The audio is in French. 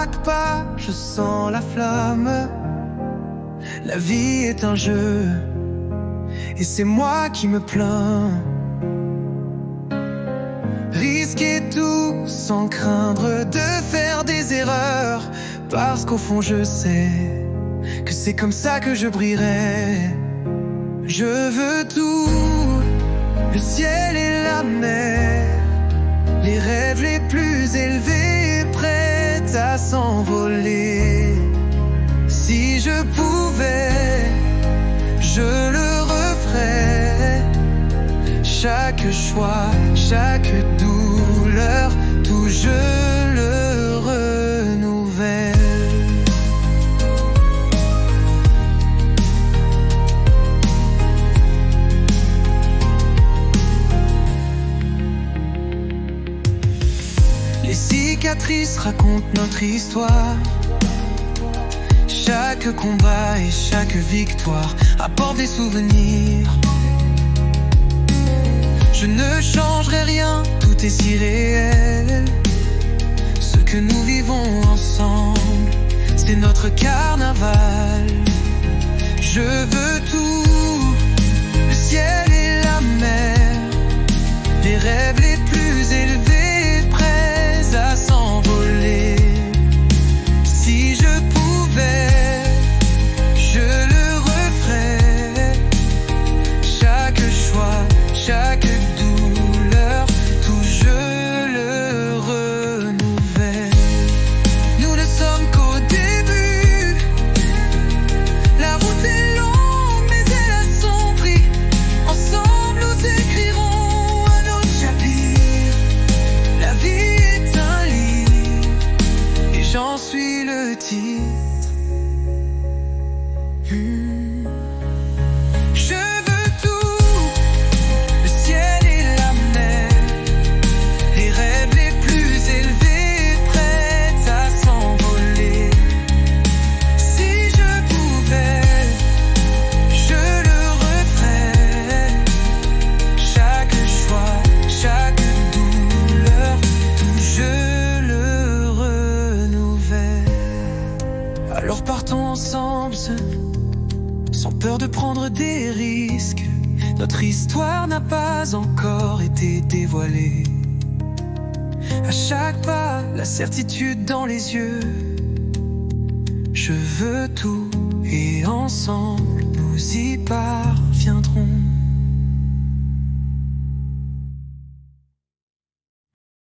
chaque pas, je sens la flamme. La vie est un jeu, et c'est moi qui me plains. Risquer tout sans craindre de faire des erreurs, parce qu'au fond je sais que c'est comme ça que je brillerai. Je veux tout, le ciel et la mer, les rêves les plus élevés, prêts à s'envoler. Si je pouvais, je le referais. Chaque choix, chaque douleur, tout je le renouvelle. Les cicatrices racontent notre histoire. Chaque combat et chaque victoire apporte des souvenirs. Je ne changerai rien, tout est si réel. Ce que nous vivons ensemble, c'est notre carnaval. Je veux tout, le ciel et la mer, les rêves les plus élevés, prêts à s'envoler. Si je pouvais, je le referais. Chaque choix, chaque douleur, tout je le renouvelle. Nous ne sommes qu'au début. La route est longue, mais elle a son prix. Ensemble, nous écrirons un autre chapitre. La vie est un livre, et j'en suis le titre. Je veux tout, le ciel et la mer, les rêves les plus élevés, prêts à s'envoler. Si je pouvais, je le referais. Chaque choix, chaque douleur, tout je le renouvelle. Alors partons ensemble, sans peur de prendre des risques. Notre histoire n'a pas encore été dévoilée. À chaque pas, la certitude dans les yeux. Je veux tout, et ensemble nous y parler.